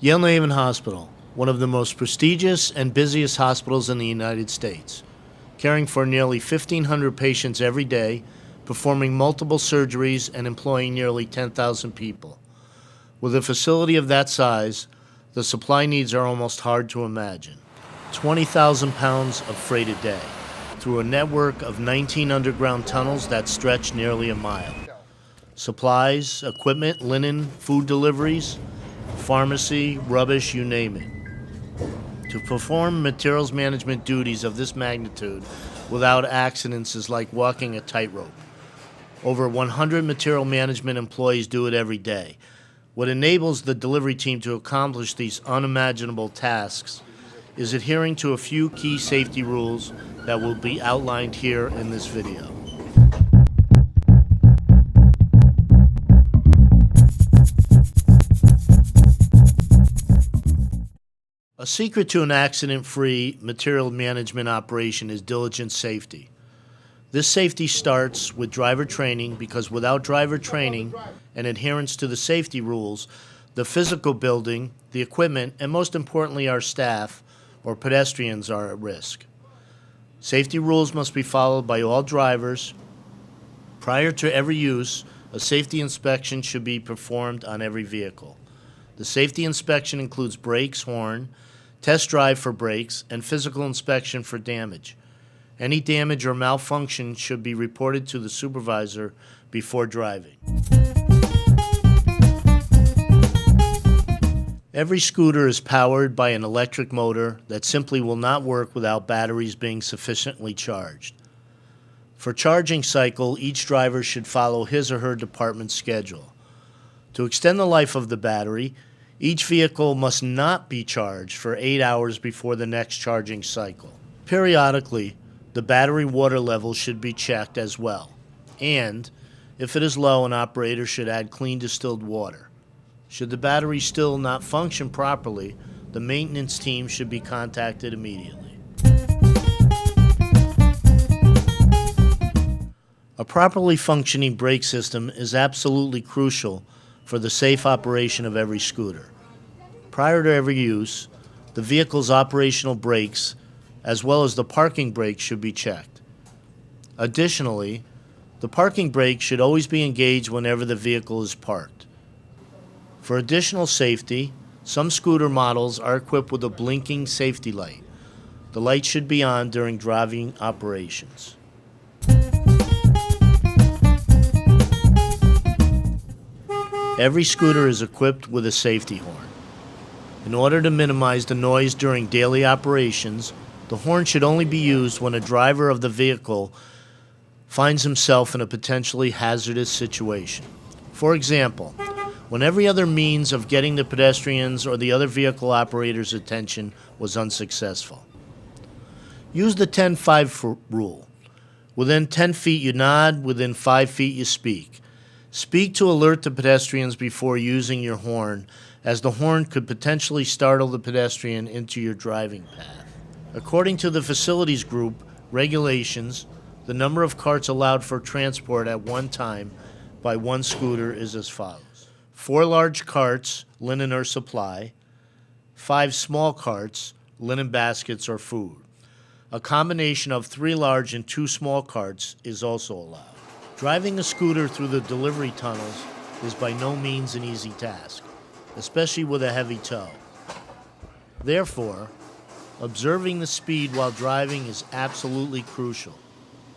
Yale New Haven Hospital, one of the most prestigious and busiest hospitals in the United States, caring for nearly 1,500 patients every day, performing multiple surgeries and employing nearly 10,000 people. With a facility of that size, the supply needs are almost hard to imagine. 20,000 pounds of freight a day, through a network of 19 underground tunnels that stretch nearly a mile. Supplies, equipment, linen, food deliveries, pharmacy, rubbish, you name it. To perform materials management duties of this magnitude without accidents is like walking a tightrope. Over 100 material management employees do it every day. What enables the delivery team to accomplish these unimaginable tasks is adhering to a few key safety rules that will be outlined here in this video. A secret to an accident-free material management operation is diligent safety. This safety starts with driver training because without driver training and adherence to the safety rules, the physical building, the equipment, and most importantly our staff or pedestrians are at risk. Safety rules must be followed by all drivers. Prior to every use, a safety inspection should be performed on every vehicle. The safety inspection includes brakes, horn, test drive for brakes, and physical inspection for damage. Any damage or malfunction should be reported to the supervisor before driving. Every scooter is powered by an electric motor that simply will not work without batteries being sufficiently charged. For charging cycle, each driver should follow his or her department's schedule. To extend the life of the battery, each vehicle must not be charged for 8 hours before the next charging cycle. Periodically, the battery water level should be checked as well, and if it is low, an operator should add clean distilled water. Should the battery still not function properly, the maintenance team should be contacted immediately. A properly functioning brake system is absolutely crucial for the safe operation of every scooter. Prior to every use, the vehicle's operational brakes, as well as the parking brake, should be checked. Additionally, the parking brake should always be engaged whenever the vehicle is parked. For additional safety, some scooter models are equipped with a blinking safety light. The light should be on during driving operations. Every scooter is equipped with a safety horn. In order to minimize the noise during daily operations, the horn should only be used when a driver of the vehicle finds himself in a potentially hazardous situation. For example, when every other means of getting the pedestrians or the other vehicle operator's attention was unsuccessful. Use the 10-5 rule. Within 10 feet you nod, within 5 feet you speak. Speak to alert the pedestrians before using your horn, as the horn could potentially startle the pedestrian into your driving path. According to the facilities group regulations, the number of carts allowed for transport at one time by one scooter is as follows: 4 large carts, linen or supply, 5 small carts, linen baskets or food. A combination of 3 large and 2 small carts is also allowed. Driving a scooter through the delivery tunnels is by no means an easy task, especially with a heavy tow. Therefore, observing the speed while driving is absolutely crucial.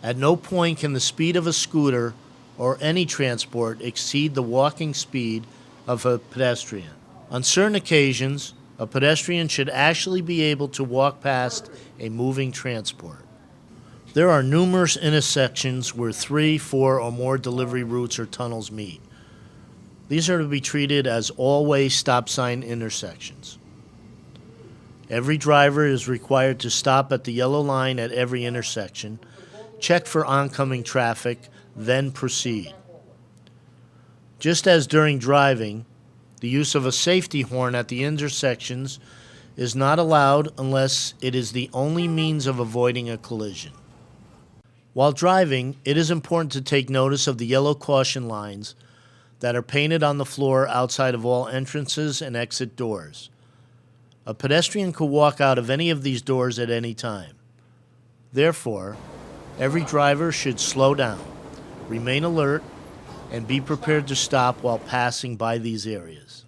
At no point can the speed of a scooter or any transport exceed the walking speed of a pedestrian. On certain occasions, a pedestrian should actually be able to walk past a moving transport. There are numerous intersections where 3, 4, or more delivery routes or tunnels meet. These are to be treated as all-way stop sign intersections. Every driver is required to stop at the yellow line at every intersection, check for oncoming traffic, then proceed. Just as during driving, the use of a safety horn at the intersections is not allowed unless it is the only means of avoiding a collision. While driving, it is important to take notice of the yellow caution lines that are painted on the floor outside of all entrances and exit doors. A pedestrian could walk out of any of these doors at any time. Therefore, every driver should slow down, remain alert, and be prepared to stop while passing by these areas.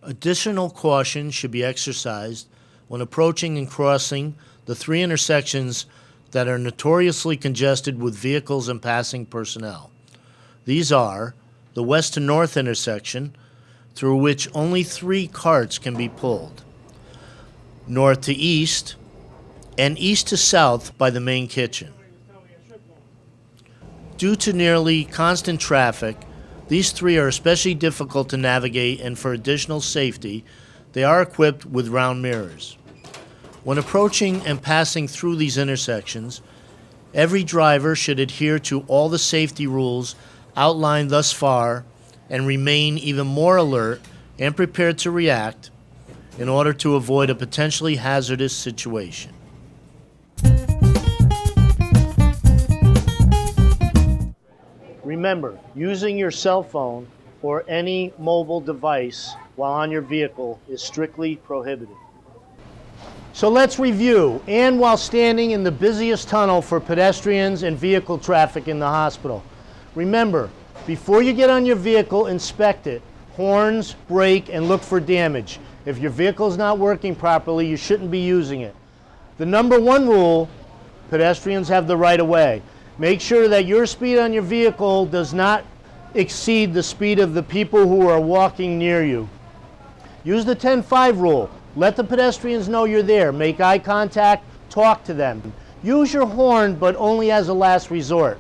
Additional caution should be exercised when approaching and crossing the 3 intersections that are notoriously congested with vehicles and passing personnel. These are the west to north intersection, through which only 3 carts can be pulled, north to east, and east to south by the main kitchen. Due to nearly constant traffic, these 3 are especially difficult to navigate, and for additional safety, they are equipped with round mirrors. When approaching and passing through these intersections, every driver should adhere to all the safety rules outlined thus far and remain even more alert and prepared to react in order to avoid a potentially hazardous situation. Remember, using your cell phone or any mobile device while on your vehicle is strictly prohibited. So let's review. And while standing in the busiest tunnel for pedestrians and vehicle traffic in the hospital. Remember, before you get on your vehicle, inspect it. Horns, brake, and look for damage. If your vehicle is not working properly, you shouldn't be using it. The number 1 rule, pedestrians have the right of way. Make sure that your speed on your vehicle does not exceed the speed of the people who are walking near you. Use the 10-5 rule. Let the pedestrians know you're there. Make eye contact, talk to them. Use your horn, but only as a last resort.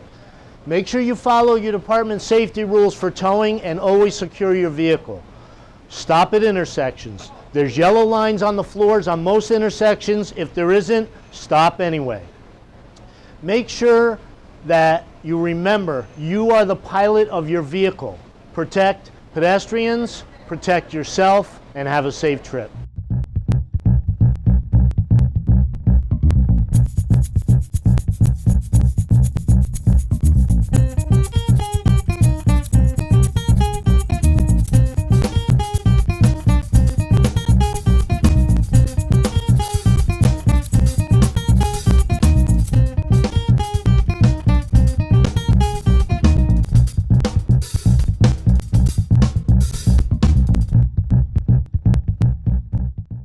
Make sure you follow your department safety rules for towing and always secure your vehicle. Stop at intersections. There's yellow lines on the floors on most intersections. If there isn't, stop anyway. Make sure that you remember you are the pilot of your vehicle. Protect pedestrians, protect yourself, and have a safe trip.